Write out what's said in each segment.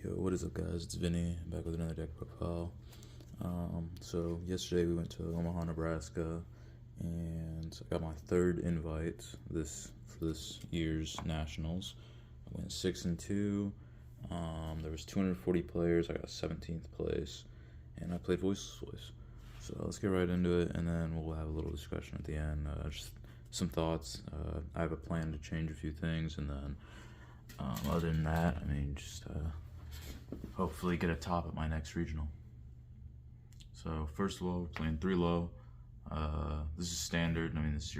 Yo, what is up, guys? It's Vinny, back with another deck profile. So yesterday we went to Omaha, Nebraska, and I got my third invite for this year's nationals. I went 6-2. There was 240 players. I got 17th place, and I played Voiceless. So let's get right into it, and then we'll have a little discussion at the end. Just some thoughts. I have a plan to change a few things, and then other than that, I mean, just hopefully get a top at my next regional. So first of all, we're playing 3 low. This is standard. I mean, this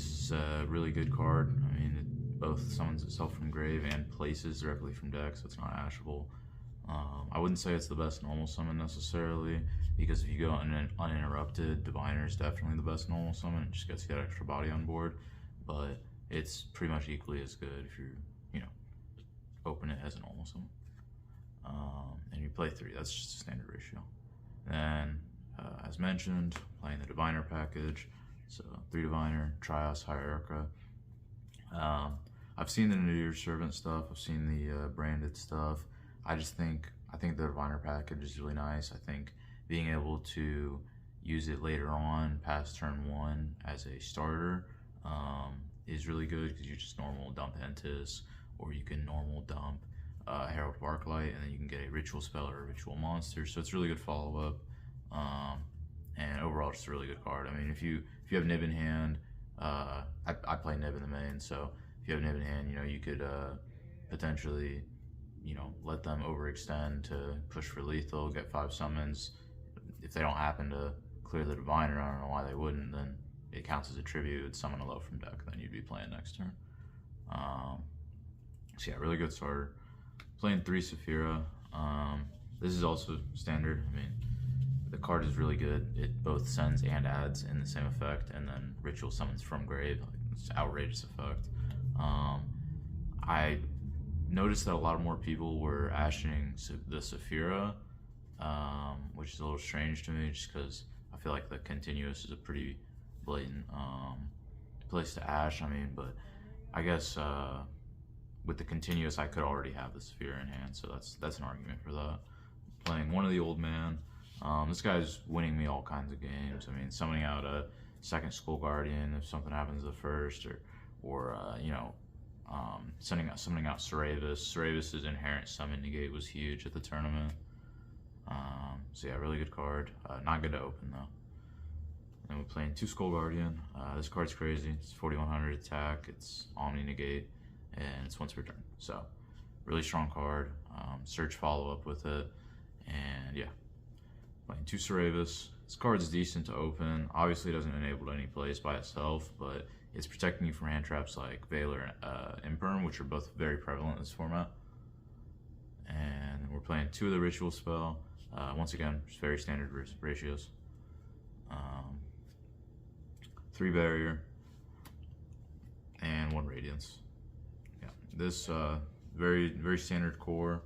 is a really good card. I mean, it both summons itself from grave and places directly from deck, so it's not ashable. I wouldn't say it's the best normal summon necessarily, because if you go uninterrupted, Diviner is definitely the best normal summon. It just gets you that extra body on board, but it's pretty much equally as good if you open it as a normal summon. And you play 3, that's just a standard ratio. Then, as mentioned, playing the Diviner package, so 3 Diviner, Trios, Hierarcha. I've seen the New Year's Servant stuff, I've seen the branded stuff. I think the Diviner package is really nice. I think being able to use it later on, past turn 1, as a starter, is really good, because you just normal dump Entis, or you can normal dump Herald of Arclight, and then you can get a ritual spell or a ritual monster. So it's really good follow-up, and overall just a really good card. I mean, if you have Nib in hand, I play Nib in the main, so if you have Nib in hand, you could potentially let them overextend to push for lethal, get 5 summons. If they don't happen to clear the Diviner, I don't know why they wouldn't, then it counts as a tribute, summon a low from deck, then you'd be playing next turn. So yeah, really good starter. Playing 3 Saphira. This is also standard. I mean, the card is really good. It both sends and adds in the same effect, and then ritual summons from grave. It's an outrageous effect. I noticed that a lot more people were ashing the Saphira, which is a little strange to me, just because I feel like the continuous is a pretty blatant place to ash. I mean, but I guess with the continuous, I could already have the Saphira in hand, so that's an argument for that. Playing one of the Old Man. This guy's winning me all kinds of games. I mean, summoning out a second Skull Guardian if something happens to the first, or summoning out Saravis. Saravis's inherent summon negate was huge at the tournament. So yeah, really good card. Not good to open though. And we're playing 2 Skull Guardian. This card's crazy. It's 4100 attack. It's Omni negate, and it's once per turn. So really strong card. Search follow up with it, and yeah. Playing 2 Saravis. This card's decent to open. Obviously, it doesn't enable any plays by itself, but it's protecting you from hand traps like Valor and Imperm, which are both very prevalent in this format. And we're playing 2 of the Ritual spell. Once again, just very standard ratios. 3 Barrier and 1 Radiance. Yeah, this very standard core.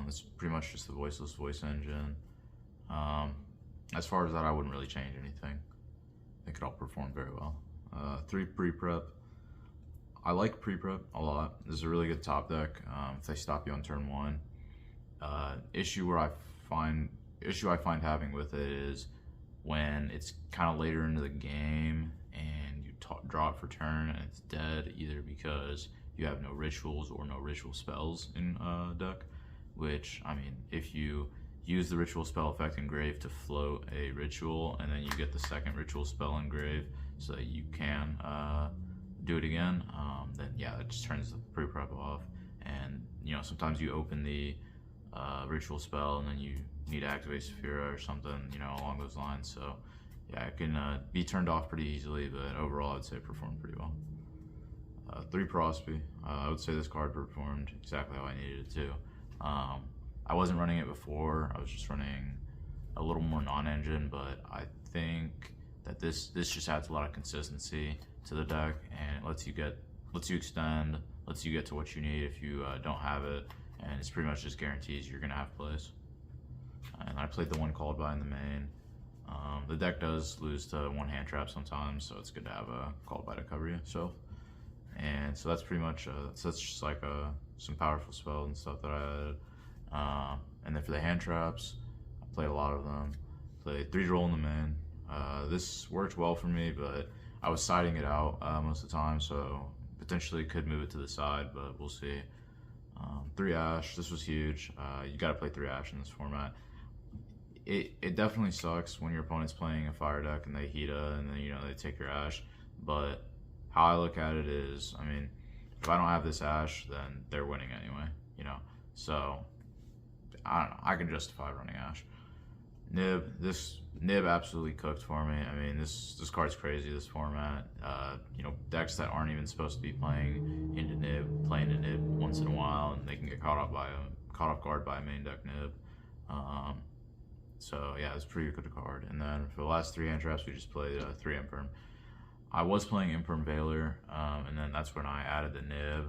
It's pretty much just the Voiceless voice engine. As far as that, I wouldn't really change anything. I think it all performed very well. 3 pre-prep. I like pre-prep a lot. This is a really good top deck if they stop you on turn 1. Issue I find having with it is when it's kind of later into the game and you draw it for turn and it's dead, either because you have no rituals or no ritual spells in deck. Which, I mean, if you use the ritual spell effect in grave to float a ritual, and then you get the second ritual spell in grave so that you can do it again, then yeah, it just turns the pre-prep off. And sometimes you open the ritual spell and then you need to activate Saphira or something, along those lines. So yeah, it can be turned off pretty easily, but overall I'd say it performed pretty well. 3 Prosby. I would say this card performed exactly how I needed it to. I wasn't running it before. I was just running a little more non-engine, but I think that this just adds a lot of consistency to the deck, and it lets you extend, lets you get to what you need if you don't have it, and it's pretty much just guarantees you're gonna have plays. And I played the 1 Called By in the main. The deck does lose to 1 hand trap sometimes, so it's good to have a Called By to cover you. So, And so that's pretty much so that's just like some powerful spells and stuff that I added. And then for the hand traps, I played a lot of them. Played 3 roll in the main. This worked well for me, but I was siding it out most of the time, so potentially could move it to the side, but we'll see. 3 Ash, this was huge. You got to play 3 Ash in this format. It definitely sucks when your opponent's playing a fire deck and they Hita and then they take your Ash, but how I look at it is, I mean, if I don't have this Ash, then they're winning anyway, so I don't know, I can justify running Ash. This Nib absolutely cooked for me. I mean, this card's crazy, this format. Decks that aren't even supposed to be playing into Nib, play into Nib once in a while, and they can get caught off guard by a main deck Nib. So yeah, it's a pretty good card. And then for the last 3 hand traps, we just played 3 Imperm. I was playing Imperm Veiler, and then that's when I added the Nib.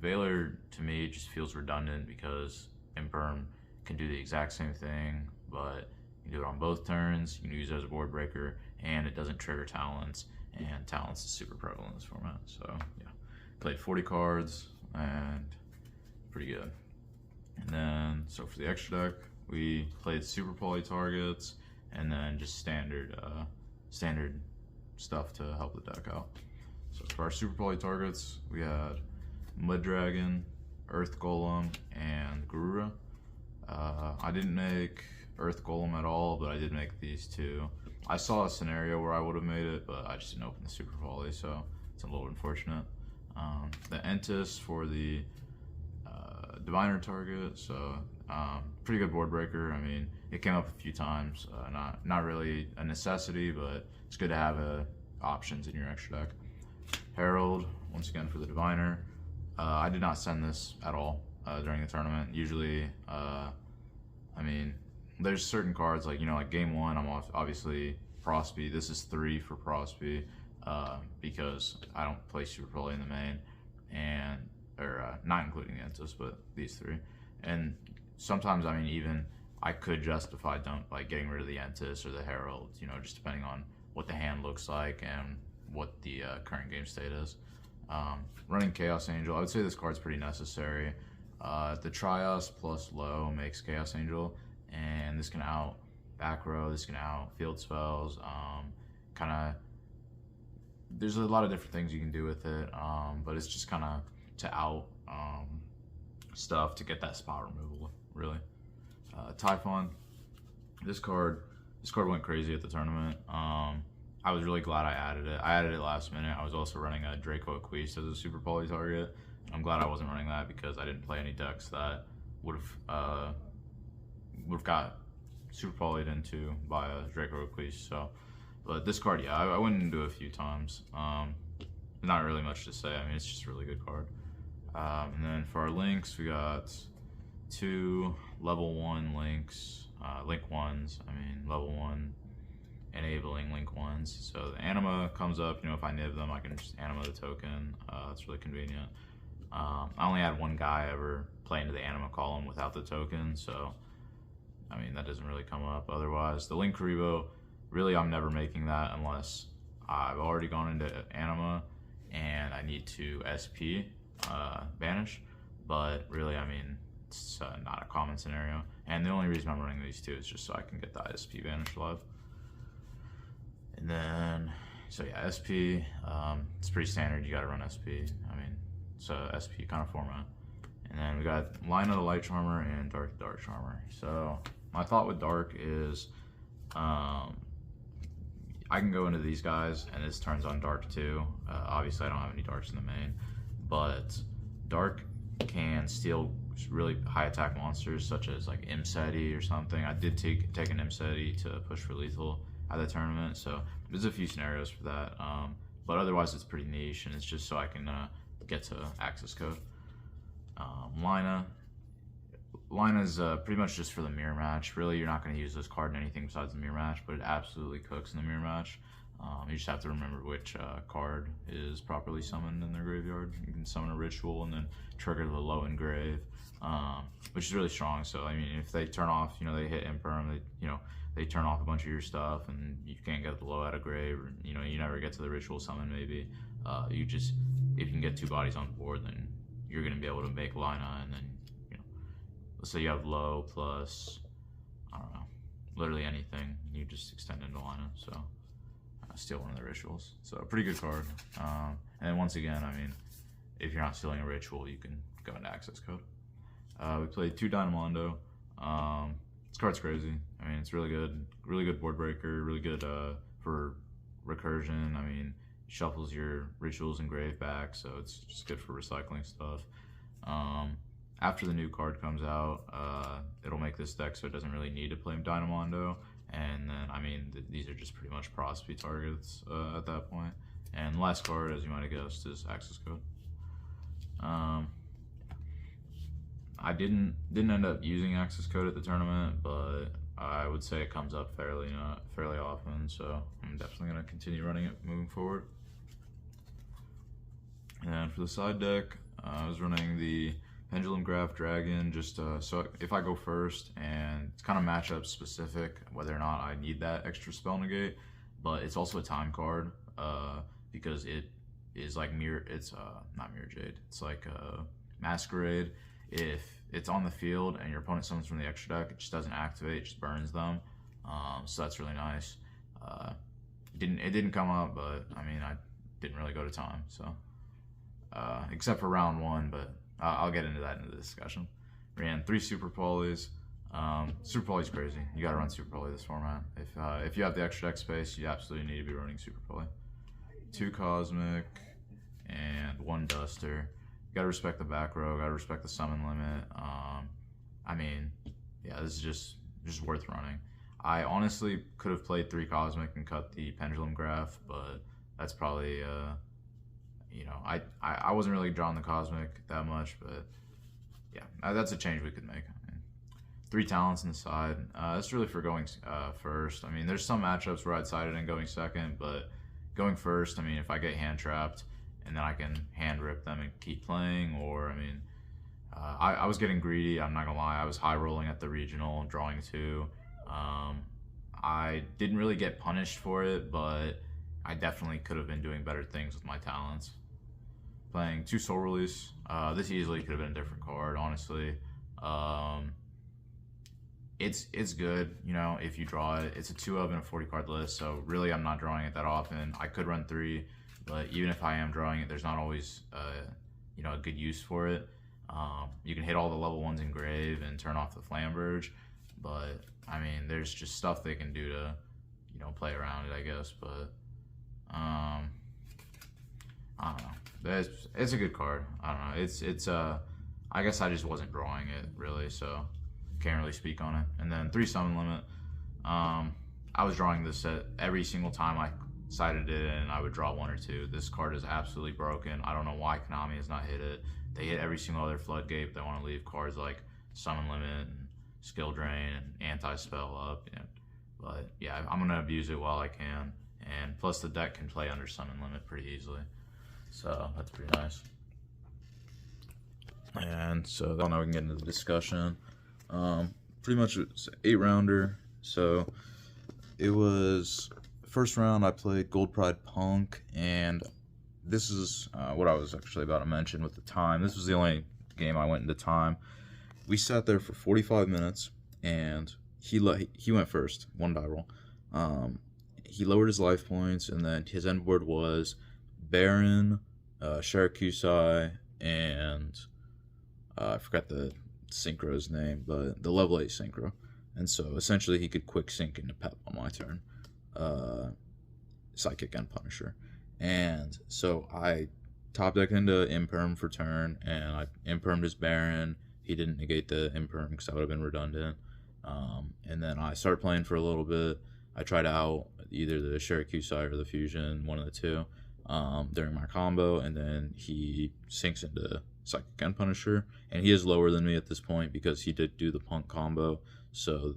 Veiler, to me, just feels redundant because Imperm can do the exact same thing, but you can do it on both turns, you can use it as a board breaker, and it doesn't trigger Talents, and Talents is super prevalent in this format. So yeah, played 40 cards, and pretty good. And then, so for the extra deck, we played super poly targets, and then just standard stuff to help the deck out. So for our super poly targets, we had Mud Dragon, Earth Golem, and Garura. I didn't make Earth Golem at all, but I did make these 2. I saw a scenario where I would have made it, but I just didn't open the super poly, so it's a little unfortunate. The Entis for the Diviner target, so pretty good board breaker. I mean, it came up a few times. Not really a necessity, but it's good to have options in your extra deck. Herald, once again for the Diviner. I did not send this at all during the tournament. Usually, I mean, there's certain cards like game 1. I'm obviously Prosby. This is 3 for Prosby because I don't play Super Poly in the main, or not including the Entis, but these 3. And sometimes, I mean, even I could justify getting rid of the Entis or the Herald, just depending on what the hand looks like and what the current game state is. Running Chaos Angel, I would say this card's pretty necessary. The Trios plus low makes Chaos Angel, and this can out back row, this can out field spells, there's a lot of different things you can do with it, but it's just kind of to out stuff to get that spot removal, really. Typhon, this card went crazy at the tournament. I was really glad I added it. I added it last minute. I was also running a Draco Equiste as a super poly target. I'm glad I wasn't running that because I didn't play any decks that would have got super polyed into by a Draco Equiste. So, but this card, yeah, I went into it a few times. Not really much to say. I mean, it's just a really good card. And then for our links, we got 2 level 1 links, link 1s. I mean, level 1 enabling link 1s. So the anima comes up, if I nib them, I can just anima the token. It's really convenient. I only had 1 guy ever play into the anima column without the token, so I mean, that doesn't really come up. Otherwise, the link Karibo, really I'm never making that unless I've already gone into anima and I need to SP banish, but really, I mean, it's not a common scenario. And the only reason I'm running these 2 is just so I can get the ISP banish live. And then, so yeah, SP, it's pretty standard. You got to run SP. I mean, it's a SP kind of format. And then we got Line of the Light Charmer and Dark Charmer. So my thought with Dark is, I can go into these guys and this turns on Dark too. Obviously I don't have any Darks in the main, but Dark can steal really high attack monsters such as like Imseti or something. I did take an Imseti to push for lethal at the tournament, so there's a few scenarios for that. But otherwise it's pretty niche and it's just so I can get to access code. Lina's pretty much just for the mirror match. Really, you're not going to use this card in anything besides the mirror match, but it absolutely cooks in the mirror match. You just have to remember which card is properly summoned in their graveyard. You can summon a ritual and then trigger the low engrave, which is really strong. So I mean, if they turn off, they hit imperm, they turn off a bunch of your stuff, and you can't get the low out of grave, or you never get to the ritual summon. Maybe if you can get 2 bodies on board, then you're gonna be able to make Lina, and then let's say you have low plus, I don't know, literally anything, you just extend into Lina. So steal one of the rituals. So a pretty good card. And once again, I mean, if you're not stealing a ritual, you can go into access code. We played 2 Dynamondo. This card's crazy. I mean, it's really good board breaker, really good for recursion. I mean, it shuffles your rituals and grave back, so it's just good for recycling stuff. After the new card comes out, it'll make this deck so it doesn't really need to play Dynamondo. And then, I mean, these are just pretty much Prosby targets at that point. And the last card, as you might have guessed, is access code. I didn't end up using access code at the tournament, but I would say it comes up fairly often, so I'm definitely going to continue running it moving forward. And for the side deck, I was running the Pendulum Graph Dragon, just so if I go first, and it's kind of matchup specific whether or not I need that extra spell negate, but it's also a time card because it is like not Mirror Jade, it's like Masquerade. If it's on the field and your opponent summons from the extra deck, it just doesn't activate, it just burns them. So that's really nice. It didn't come up, but I mean, I didn't really go to time, so except for round 1, but I'll get into that in the discussion. Ran 3 Super Polys. Super Poly's crazy. You gotta run Super Poly this format. If you have the extra deck space, you absolutely need to be running Super Poly. 2 Cosmic and 1 Duster. You gotta respect the back row, gotta respect the summon limit. I mean, yeah, this is just worth running. I honestly could have played 3 Cosmic and cut the Pendulum Graph, but that's probably I wasn't really drawing the Cosmic that much, but yeah, that's a change we could make. I mean, 3 talents on the side. That's really for going first. I mean, there's some matchups where I'd side it in going second, but going first, I mean, if I get hand trapped and then I can hand rip them and keep playing, or I mean, I was getting greedy, I'm not gonna lie. I was high rolling at the regional, drawing 2. I didn't really get punished for it, but I definitely could have been doing better things with my talents. Playing 2 Soul Release. This easily could have been a different card, honestly. It's good, if you draw it. It's a 2 of in a 40 card list, so really I'm not drawing it that often. I could run 3, but even if I am drawing it, there's not always a good use for it. You can hit all the level 1s in grave and turn off the Flamberge, but I mean, there's just stuff they can do to play around it, I guess. But I don't know. It's a good card. I don't know. I guess I just wasn't drawing it really, so can't really speak on it. And then 3 summon limit. I was drawing this set every single time I sided it, and I would draw 1 or 2. This card is absolutely broken. I don't know why Konami has not hit it. They hit every single other floodgate. They want to leave cards like summon limit and skill drain and anti-spell up. But yeah, I'm gonna abuse it while I can. And plus the deck can play under summon limit pretty easily. So that's pretty nice. And so now we can get into the discussion. Pretty much it's an 8-rounder. So it was first round I played Gold Pride Punk, and this is what I was actually about to mention with the time. This was the only game I went into time. We sat there for 45 minutes, and he went first, 1 die roll. He lowered his life points, and then his end board was Baron, Shirakusai, and I forgot the synchro's name, but the level 8 synchro. And so essentially he could quick sync into Pep on my turn, Psychic and Punisher. And so I top decked into Imperm for turn, and I Impermed his Baron. He didn't negate the Imperm because that would have been redundant. And then I started playing for a little bit. I tried out either the Shirakusai or the Fusion, one of the 2, during my combo, and then he sinks into Psychic and Punisher, and he is lower than me at this point because he did do the Punk combo, so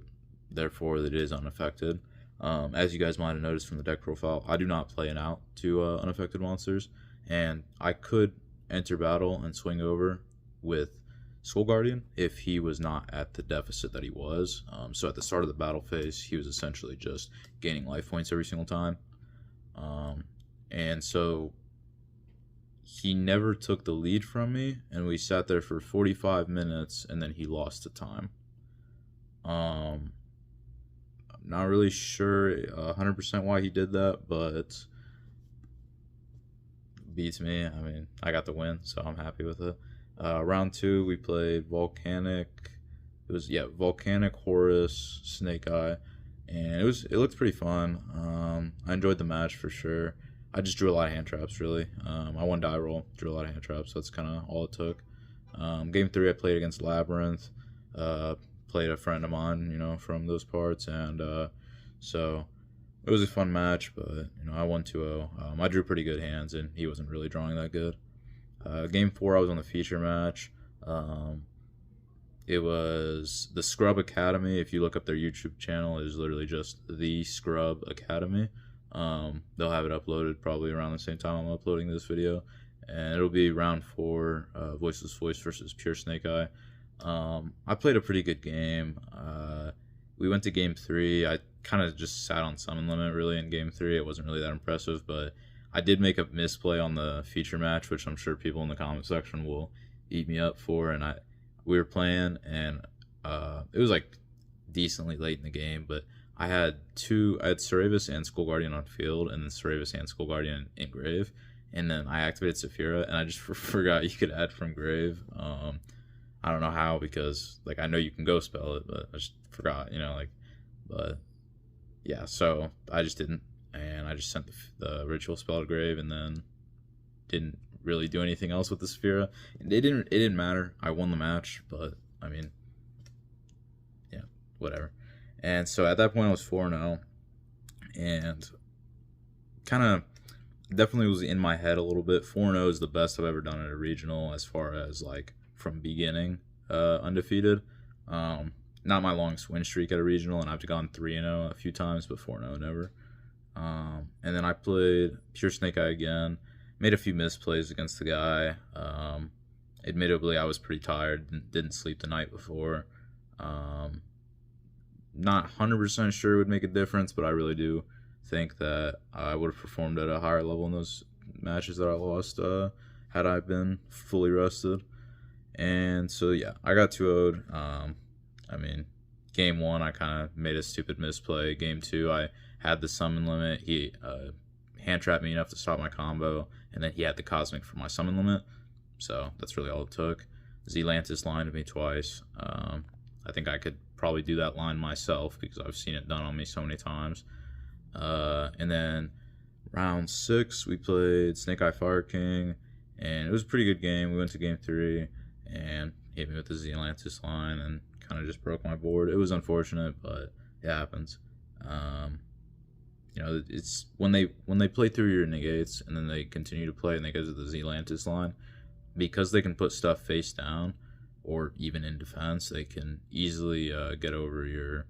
therefore it is unaffected. As you guys might have noticed from the deck profile, I do not play an out to unaffected monsters, and I could enter battle and swing over with Skull Guardian if he was not at the deficit that he was. So at the start of the battle phase, he was essentially just gaining life points every single time. And so he never took the lead from me, and we sat there for 45 minutes, and then he lost the time. I'm not really sure 100% why he did that, but beats me. I mean, I got the win, so I'm happy with it. Round 2, we played Volcanic. It was Volcanic, Horus, Snake Eye, and it looked pretty fun. I enjoyed the match for sure. I just drew a lot of hand traps, really. I won die roll, drew a lot of hand traps, so that's kind of all it took. Game 3, I played against Labyrinth. Played a friend of mine, from those parts, and so it was a fun match, but, I won 2-0. I drew pretty good hands, and he wasn't really drawing that good. Game 4, I was on the feature match. It was the Scrub Academy. If you look up their YouTube channel, it is literally just the Scrub Academy. They'll have it uploaded probably around the same time I'm uploading this video, and it'll be round 4, Voiceless Voice versus Pure Snake Eye. I played a pretty good game. We went to game 3. I kind of just sat on summon limit really in game 3. It wasn't really that impressive, but I did make a misplay on the feature match, which I'm sure people in the comment section will eat me up for. And we were playing, and it was like decently late in the game, but I had Cerebus and Skull Guardian on field, and then Cerebus and Skull Guardian in grave, and then I activated Saphira, and I just forgot you could add from grave. I don't know how, because I know you can go spell it, but I just forgot, but yeah, so I just didn't, and I just sent the ritual spell to grave, and then didn't really do anything else with the Saphira. It didn't matter. I won the match, but I mean, yeah, whatever. And so at that point I was 4-0, and kind of definitely was in my head a little bit. 4-0 is the best I've ever done at a regional as far as from beginning undefeated. Not my longest win streak at a regional, and I've gone 3-0 a few times, but 4-0 never. And then I played Pure Snake Eye again, made a few misplays against the guy. Admittedly, I was pretty tired, didn't sleep the night before. Not 100% sure it would make a difference, but I really do think that I would have performed at a higher level in those matches that I lost had I been fully rested. And so, yeah, I got 2-0'd. I mean, game 1, I kind of made a stupid misplay. Game 2, I had the summon limit. He hand trapped me enough to stop my combo, and then he had the Cosmic for my summon limit. So that's really all it took. Zelantis lined me twice. I think I could probably do that line myself because I've seen it done on me so many times. And then round 6, we played Snake Eye Fire King, and it was a pretty good game. We went to game 3, and hit me with the Zelantis line and kind of just broke my board. It was unfortunate, but it happens. It's when they play through your negates and then they continue to play and they go to the Zelantis line, because they can put stuff face down or even in defense, they can easily get over your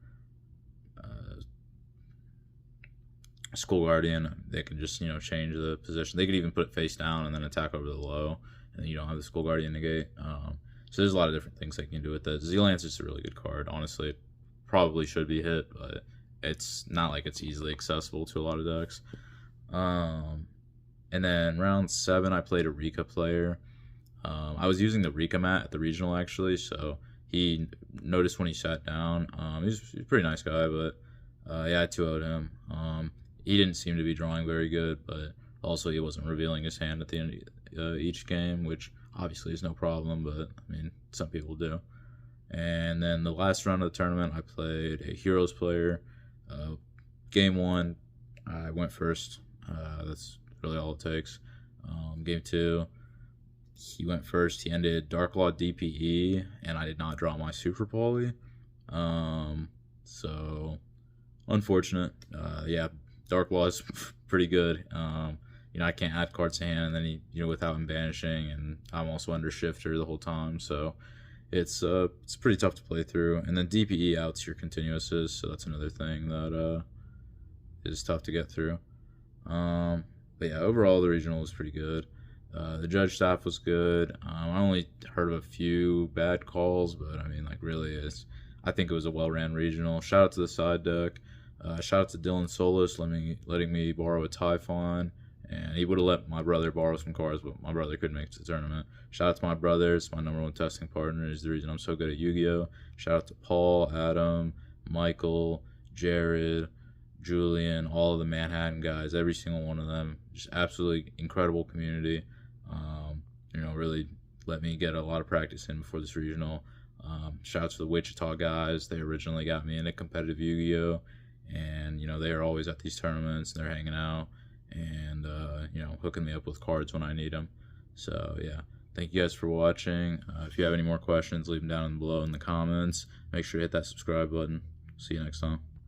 Skull Guardian. They can just change the position. They could even put it face down and then attack over the low, and you don't have the Skull Guardian negate. So there's a lot of different things they can do with that. Zelantis is a really good card. Honestly, it probably should be hit, but it's not like it's easily accessible to a lot of decks. And then round 7, I played a Rika player. I was using the Rika mat at the regional, actually, so he noticed when he sat down. He's a pretty nice guy, but yeah, I 2-0'd him. He didn't seem to be drawing very good, but also he wasn't revealing his hand at the end of each game, which obviously is no problem, but I mean, some people do. And then the last round of the tournament, I played a Heroes player. Game 1, I went first. That's really all it takes. Game 2, he went first. He ended Dark Law DPE, and I did not draw my Super Poly. So unfortunate. Yeah, Dark Law is pretty good. I can't add cards to hand, and then he, without him banishing, and I'm also under Shifter the whole time, so it's pretty tough to play through. And then DPE outs your continuouses, so that's another thing that is tough to get through. But yeah, overall the regional was pretty good. The judge staff was good. I only heard of a few bad calls, but I mean, like, really, I think it was a well-ran regional. Shout out to the side deck. Shout out to Dylan Solis letting me borrow a Typhon, and he would have let my brother borrow some cars, but my brother couldn't make it to the tournament. Shout out to my brother. It's my number one testing partner. He's the reason I'm so good at Yu-Gi-Oh! Shout out to Paul, Adam, Michael, Jared, Julian, all of the Manhattan guys, every single one of them. Just absolutely incredible community. Really let me get a lot of practice in before this regional. Shout out to the Wichita guys. They originally got me into competitive Yu-Gi-Oh! And, they are always at these tournaments, and they're hanging out and, hooking me up with cards when I need them. So, yeah. Thank you guys for watching. If you have any more questions, leave them down below in the comments. Make sure to hit that subscribe button. See you next time.